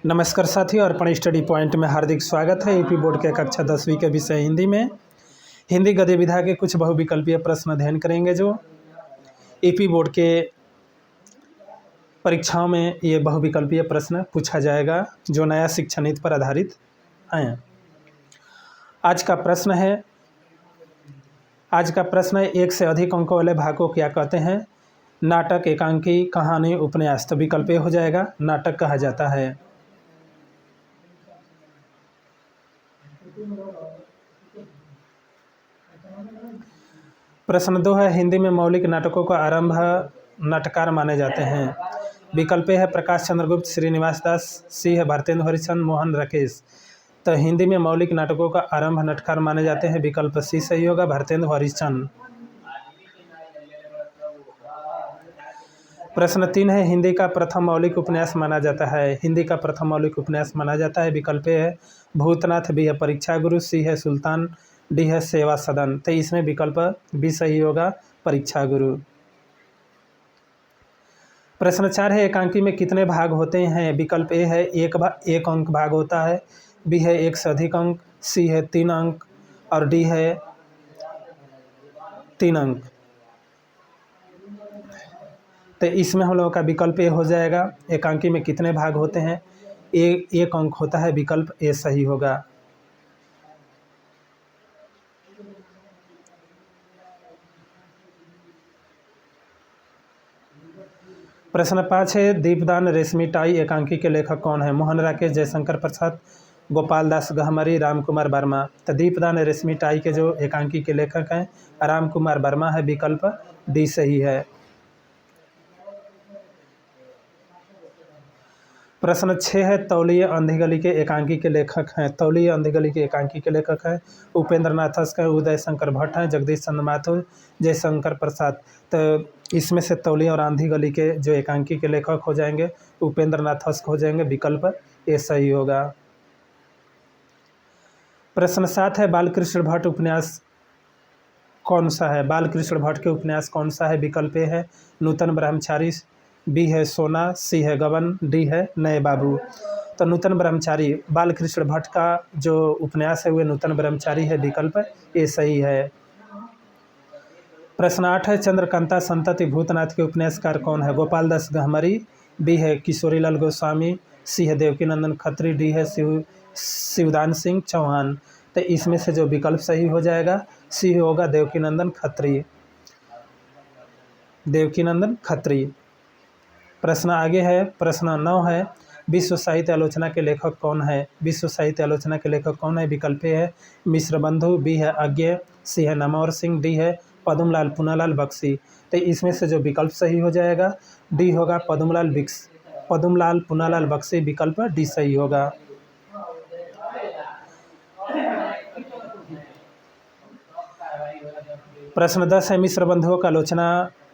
नमस्कार साथियों, अर्पण study point में हार्दिक स्वागत है। यूपी बोर्ड के कक्षा 10वीं के विषय हिंदी में हिंदी गद्य विधा के कुछ बहुविकल्पीय प्रश्न अध्ययन करेंगे। जो यूपी बोर्ड के परीक्षाओं में ये बहुविकल्पीय प्रश्न पूछा जाएगा, जो नया शिक्षा नीति पर आधारित हैं। आज का प्रश्न है एक से अधिक अंकों वाले भाग को क्या कहते हैं? नाटक, एकांकी, कहानी, उपन्यास। तो विकल्प ए हो जाएगा, नाटक कहा जाता है। प्रश्न 2 है, हिंदी में मौलिक नाटकों का आरंभ नाटककार माने जाते हैं। विकल्प ए है प्रकाश चंद्र गुप्त, श्रीनिवास दास, सी है भारतेंदु हरिश्चंद्र, मोहन राकेश। तो हिंदी में मौलिक नाटकों का आरंभ नाटककार माने जाते हैं। विकल्प सी सही होगा, भारतेंदु हरिश्चंद्र। प्रश्न 3 है, हिंदी का प्रथम मौलिक उपन्यास माना जाता है। हिंदी का प्रथम मौलिक उपन्यास माना जाता है। विकल्प ए है भूतनाथ, बी है परीक्षा गुरु, सी है सुल्तान, डी है सेवा सदन। तो इसमें विकल्प बी सही होगा, परीक्षा गुरु। प्रश्न 4 है, एकांकी में कितने भाग होते हैं? विकल्प ए है एक अंक भाग होता है, बी है एक से अधिक अंक, सी है 3 अंक और डी है 3 अंक। तो इसमें हम लोगों का विकल्प ए हो जाएगा, एकांकी में कितने भाग होते हैं? एक अंक होता है। विकल्प ए सही होगा। प्रश्न 5 है, दीपदान रेशमी टाई एकांकी के लेखक कौन है? मोहन राकेश, जयशंकर प्रसाद, गोपाल दास गहमरी, राम कुमार वर्मा। तो दीपदान रेशमी टाई के जो एकांकी के लेखक हैं राम कुमार वर्मा है। विकल्प डी सही है। प्रश्न 6 है, तौलिए अंधी के एकांकी के लेखक हैं। तौलिए अंधी के एकांकी के लेखक हैं उपेंद्र नाथ अस्क, उदय शंकर भट्ट हैं, जगदीश चंद्र माथुर, जयशंकर प्रसाद। तो इसमें से तौलिए और आंधी गली के जो एकांकी के लेखक हो जाएंगे उपेंद्र नाथ अस्क हो जाएंगे। विकल्प ए सही होगा। प्रश्न 7 है, बालकृष्ण भट्ट उपन्यास कौन सा है? बालकृष्ण भट्ट के उपन्यास कौन सा है? विकल्प ए है नूतन ब्रह्मचारी, बी है सोना, सी है गबन, डी है नए बाबू। तो नूतन ब्रह्मचारी बालकृष्ण भट्ट का जो उपन्यास है वह नूतन ब्रह्मचारी है। विकल्प ए सही है। प्रश्न 8 है, चंद्रकांता संतति भूतनाथ के उपन्यासकार कौन है? गोपाल दास गहमरी, बी है किशोरीलाल गोस्वामी, सी है देवकीनंदन खत्री, डी है शिवदान सिंह चौहान। तो इसमें से जो विकल्प सही हो जाएगा सी होगा, देवकीनंदन खत्री। देवकीनंदन खत्री। प्रश्न आगे है, प्रश्न 9 है, विश्व साहित्य आलोचना के लेखक कौन है? विश्व साहित्य आलोचना के लेखक कौन है? विकल्प ए है मिश्र बंधु, बी है अज्ञे, सी है नमोर सिंह, डी है पद्मलाल पूनालाल बख्शी। तो इसमें से जो विकल्प सही हो जाएगा डी होगा, पद्मलाल पूनालाल बख्शी। विकल्प डी सही होगा। प्रश्न 10 है, मिश्र बंधुओं का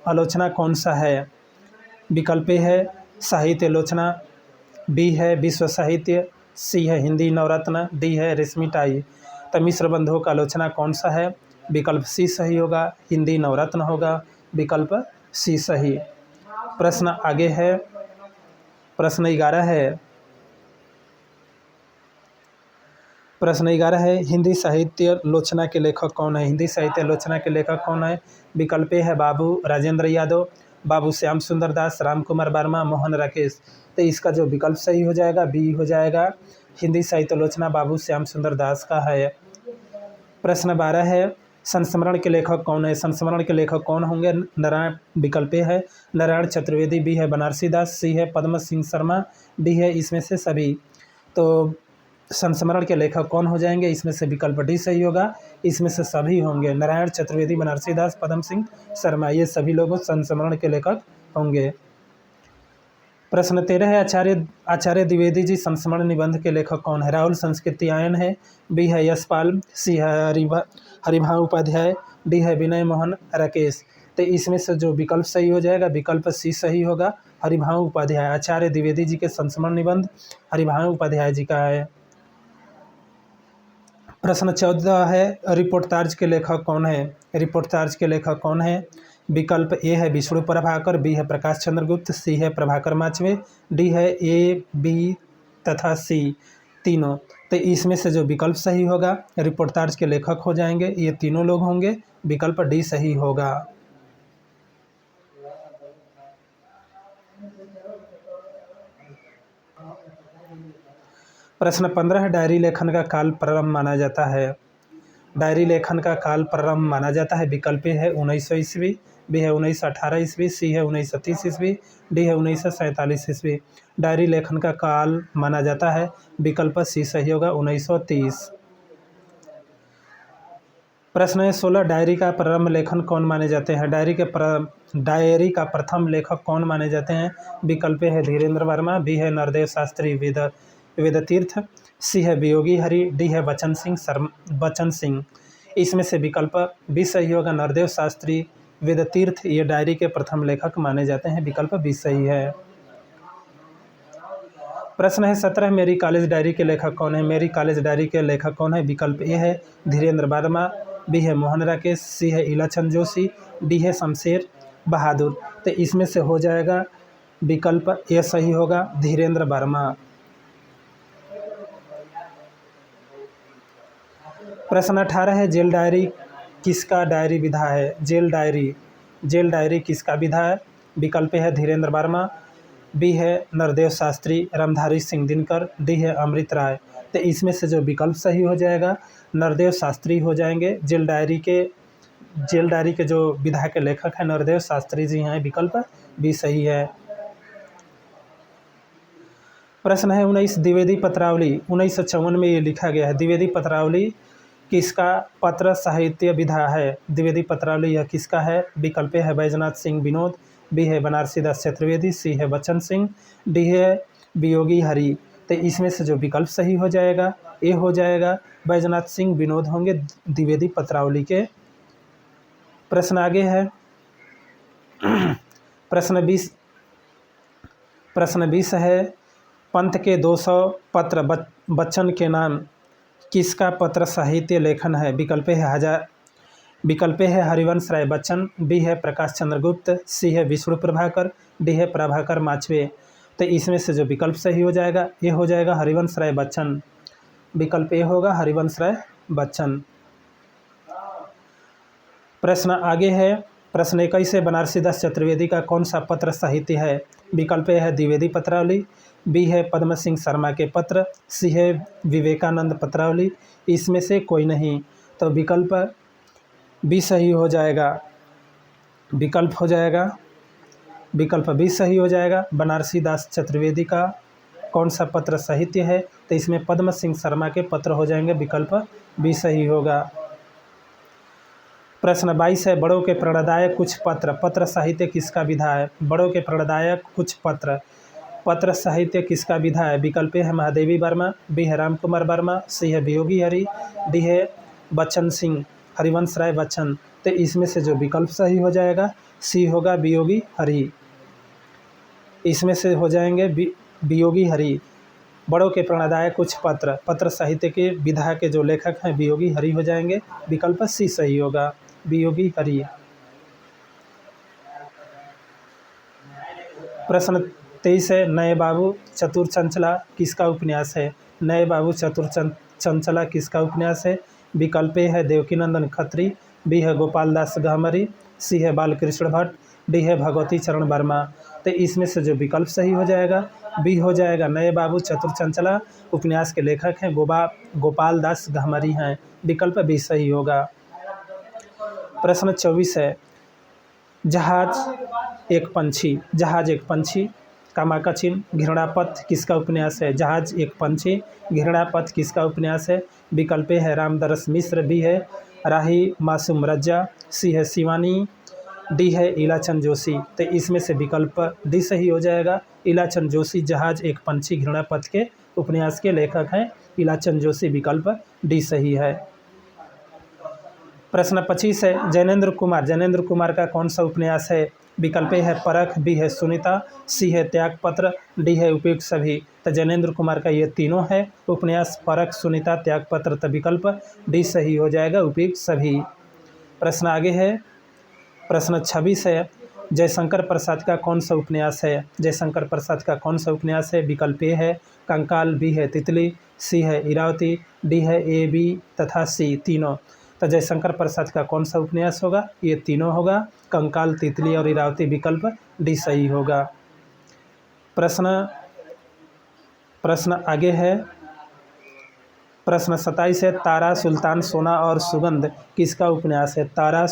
आलोचना कौन सा है? विकल्प ए है साहित्य आलोचना, बी है विश्व साहित्य, सी है हिंदी नवरत्न, डी है रेशमी टाई। तो मिश्र बंधुओं का आलोचना कौन सा है? विकल्प सी सही होगा, हिंदी नवरत्न होगा। विकल्प सी सही। प्रश्न आगे है, प्रश्न 11 है, प्रश्न 11 है, हिंदी साहित्य आलोचना के लेखक कौन है? हिंदी साहित्य आलोचना के लेखक कौन है? विकल्प ए है बाबू राजेंद्र यादव, बाबू श्याम सुंदर दास, राम कुमार वर्मा, मोहन राकेश। तो इसका जो विकल्प सही हो जाएगा बी हो जाएगा, हिंदी साहित्य आलोचना बाबू श्याम सुंदर दास का है। प्रश्न 12 है, संस्मरण के लेखक कौन है? संस्मरण के लेखक कौन होंगे? नारायण। विकल्प ए है नारायण चतुर्वेदी, बी है बनारसी दास, सी है पद्म सिंह शर्मा, डी है इसमें से सभी। तो संस्मरण के लेखक कौन हो जाएंगे? इसमें से विकल्प डी सही होगा, इसमें से सभी होंगे। नारायण चतुर्वेदी, बनारसी दास, पद्म सिंह शर्मा, ये सभी लोग संस्मरण के लेखक होंगे। प्रश्न 13 है, आचार्य द्विवेदी जी संस्मरण निबंध के लेखक कौन है? राहुल संस्कृत्यायन है, बी है यशपाल, सी है हरिभाऊ उपाध्याय, डी है विनय मोहन राकेश। तो इसमें से जो विकल्प सही हो जाएगा विकल्प सी सही होगा, हरिभाऊ उपाध्याय। आचार्य द्विवेदी जी के संस्मरण निबंध हरिभाऊ उपाध्याय जी का है। प्रश्न 14 है, रिपोर्टाज के लेखक कौन है? रिपोर्टाज के लेखक कौन है? विकल्प ए है विष्णु प्रभाकर, बी है प्रकाश चंद्र गुप्त, सी है प्रभाकर माचवे, डी है ए, बी तथा सी तीनों। तो इसमें से जो विकल्प सही होगा, रिपोर्टाज के लेखक हो जाएंगे ये तीनों लोग होंगे, विकल्प डी सही होगा। प्रश्न 15 डायरी लेखन का काल प्रारंभ माना जाता है। डायरी लेखन का काल प्रारंभ माना जाता है, विकल्प ए है 1900 ईस्वी, बी है 1918 ईस्वी, सी है 1930 ईस्वी, डी है 1947 ईस्वी। डायरी लेखन का काल माना जाता है, विकल्प सी सही होगा 1930। प्रश्न है 16 डायरी का प्रारंभ लेखन कौन माने जाते हैं। डायरी का प्रथम लेखक कौन माने जाते हैं, विकल्प है धीरेन्द्र वर्मा, बी है नरदेव शास्त्री वेदतीर्थ, सी है वियोगी हरि, डी है बच्चन सिंह। इसमें से विकल्प बी सही होगा, नरदेव शास्त्री वेदतीर्थ ये डायरी के प्रथम लेखक माने जाते हैं, विकल्प बी सही है। प्रश्न है 17 मेरी कॉलेज डायरी के लेखक कौन है। मेरी कॉलेज डायरी के लेखक कौन है, विकल्प ए है धीरेन्द्र वर्मा, बी है मोहन राकेश, सी है इलाचंद जोशी, डी है शमशेर बहादुर। तो इसमें से हो जाएगा विकल्प ए सही होगा, धीरेन्द्र वर्मा। प्रश्न 18 है जेल डायरी किसका डायरी विधा है। जेल डायरी किसका विधा है, विकल्प है धीरेन्द्र वर्मा, बी है नरदेव शास्त्री रामधारी सिंह दिनकर, डी है अमृत राय। तो इसमें से जो विकल्प सही हो जाएगा नरदेव शास्त्री हो जाएंगे। जेल डायरी के जो विधा के लेखक हैं नरदेव शास्त्री जी हैं, विकल्प बी सही है। प्रश्न है 19 द्विवेदी पत्रावली 1954 में ये लिखा गया है। द्विवेदी पत्रावली किसका पत्र साहित्य विधा है। द्विवेदी पत्रावली यह किसका है, विकल्प है बैजनाथ सिंह विनोद, बी है बनारसी दास चतुर्वेदी, सी है बच्चन सिंह, डी है वियोगी हरि। तो इसमें से जो विकल्प सही हो जाएगा ए हो जाएगा, बैजनाथ सिंह विनोद होंगे द्विवेदी पत्रावली के। प्रश्न आगे है प्रश्न 20 है पंत के 200 पत्र बच्चन के नाम किसका पत्र साहित्य लेखन है। विकल्प है हरिवंश राय बच्चन, बी है प्रकाश चंद्र गुप्त, सी है विष्णु प्रभाकर, डी है प्रभाकर माचवे। तो इसमें से जो विकल्प सही हो जाएगा ये हो जाएगा हरिवंश राय बच्चन, विकल्प ए होगा हरिवंश राय बच्चन। प्रश्न आगे है प्रश्न 21 है बनारसी दास चतुर्वेदी का कौन सा पत्र साहित्य है। विकल्प ए है द्विवेदी पत्रावली, बी है पद्म सिंह शर्मा के पत्र, सी है विवेकानंद पत्रावली। इसमें से कोई नहीं, तो विकल्प बी सही हो जाएगा, विकल्प बी सही हो जाएगा। बनारसी दास चतुर्वेदी का कौन सा पत्र साहित्य है, तो इसमें पद्म सिंह शर्मा के पत्र हो जाएंगे, विकल्प बी सही होगा। प्रश्न 22 है बड़ों के प्रेरणादायक कुछ पत्र साहित्य किसका विधा है। बड़ों के प्रेरणादायक कुछ पत्र साहित्य किसका विधा है। विकल्प है महादेवी वर्मा, बी है राम कुमार वर्मा, सी है वियोगी हरि, डी है बच्चन सिंह हरिवंश राय बच्चन। तो इसमें से जो विकल्प सही हो जाएगा सी होगा वियोगी हरि। इसमें से हो जाएंगे वियोगी हरि। बड़ों के प्रेरणादायक कुछ पत्र साहित्य के विधा के जो लेखक हैं वियोगी हरि हो जाएंगे, विकल्प सी सही होगा, वियोगी हरि। प्रश्न 23 है नए बाबू चतुर चंचला किसका उपन्यास है। नए बाबू चतुर चंचला किसका उपन्यास है। विकल्प ए है देवकीनंदन खत्री, बी है गोपाल दास गहमरी, सी है बालकृष्ण भट्ट, डी है भगवती चरण वर्मा। तो इसमें से जो विकल्प सही हो जाएगा बी हो जाएगा, नए बाबू चतुर चंचला उपन्यास के लेखक हैं गोपाल दास गहमरी हैं, विकल्प बी सही होगा। प्रश्न 24 है जहाज एक पंछी कामा का चिन्ह घृणापथ किसका उपन्यास है। जहाज एक पंछी घृणापथ किसका उपन्यास है। विकल्प है रामदरस मिश्र, बी है राही मासूम रज्जा, सी है शिवानी, डी है इलाचंद जोशी। तो इसमें से विकल्प डी सही हो जाएगा, इलाचंद जोशी जहाज एक पंछी घृणापथ के उपन्यास के लेखक हैं इलाचंद जोशी, विकल्प डी सही है। प्रश्न 25 है जैनेन्द्र कुमार का कौन सा उपन्यास है। विकल्प है परख, बी है सुनीता, सी है त्यागपत्र, डी है उपयुक्त सभी। तो जैनेन्द्र कुमार का ये तीनों है उपन्यास परख, सुनीता, त्यागपत्र, तो विकल्प डी सही हो जाएगा, उपयुक्त सभी। प्रश्न आगे है प्रश्न 26 है, जयशंकर प्रसाद का कौन सा उपन्यास है? जयशंकर प्रसाद का कौन सा उपन्यास है? विकल्प ए है कंकाल, बी है तितली, सी है इरावती, डी है ए, बी तथा सी तीनों। तो जयशंकर प्रसाद का कौन सा उपन्यास होगा? ये तीनों होगा, कंकाल, तितली और इरावती। विकल्प डी सही होगा। प्रश्न आगे है, प्रश्न 27 है, तारा, सुल्तान, सोना और सुगंध किसका उपन्यास है? तारा,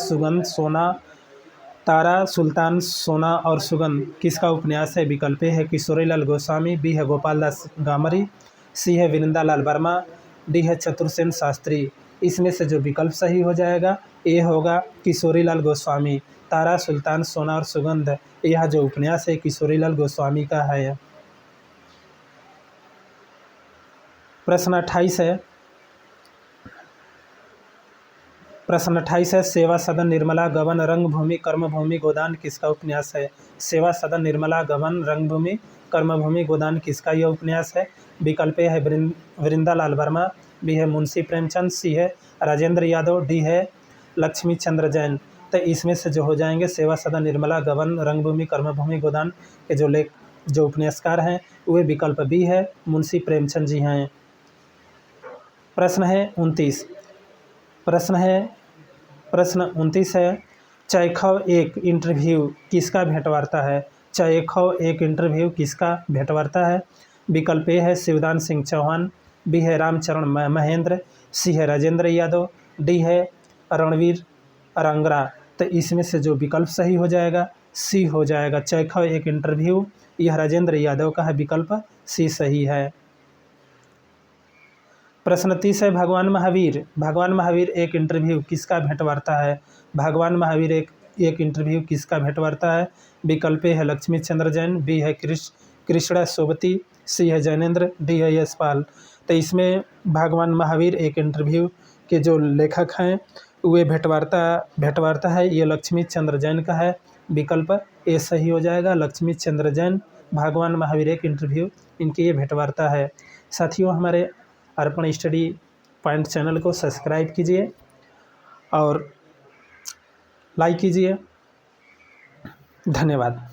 सुल्तान, सोना और सुगंध किसका उपन्यास है? विकल्प ए है किशोरीलाल गोस्वामी, बी है गोपाल दास गामरी, सी है वृंदालाल वर्मा, डी है चतुरसेन शास्त्री। इसमें से जो विकल्प सही हो जाएगा ए होगा किशोरीलाल गोस्वामी। तारा, सुल्तान, सोना और सुगंध यह जो उपन्यास है किशोरीलाल गोस्वामी का है। प्रश्न 28 है, प्रश्न 28 है, सेवा सदन, निर्मला, गबन, रंगभूमि, कर्मभूमि, गोदान किसका उपन्यास है? सेवा सदन, निर्मला, गबन, रंगभूमि, कर्मभूमि, गोदान किसका यह उपन्यास है? विकल्प ए है वृंदालाल वर्मा, बी है मुंशी प्रेमचंद, सी है राजेंद्र यादव, डी है लक्ष्मी चंद्र जैन। तो इसमें से जो हो जाएंगे सेवा सदन, निर्मला, गबन, रंगभूमि, कर्मभूमि, गोदान के जो उपन्यासकार हैं वे विकल्प बी है मुंशी प्रेमचंद जी हैं। प्रश्न है 29, प्रश्न 29 है, चेखव एक इंटरव्यू किसका भेंटवार्ता है? चेखव एक इंटरव्यू किसका भेंटवार्ता है? विकल्प ए है शिवदान सिंह चौहान, बी है रामचरण महेंद्र, सी है राजेंद्र यादव, डी है रणवीर अरांगरा। तो इसमें से जो विकल्प सही हो जाएगा सी हो जाएगा, चेखव एक इंटरव्यू, यह राजेंद्र यादव का है। विकल्प सी सही है। प्रश्न 30 है, भगवान महावीर एक इंटरव्यू किसका भेंटवार्ता है? भगवान महावीर एक इंटरव्यू किसका भेंटवार्ता है? विकल्प ए है लक्ष्मी चंद्र जैन, बी है कृष्णा सोबती, सी है जैनेन्द्र, डी है यशपाल। तो इसमें भगवान महावीर एक इंटरव्यू के जो लेखक हैं वे भेंटवार्ता है ये लक्ष्मी चंद्र जैन का है। विकल्प ए सही हो जाएगा, लक्ष्मी चंद्र जैन, भगवान महावीर एक इंटरव्यू, इनकी ये भेंटवार्ता है। साथियों, हमारे अर्पण स्टडी पॉइंट चैनल को सब्सक्राइब कीजिए और लाइक कीजिए। धन्यवाद।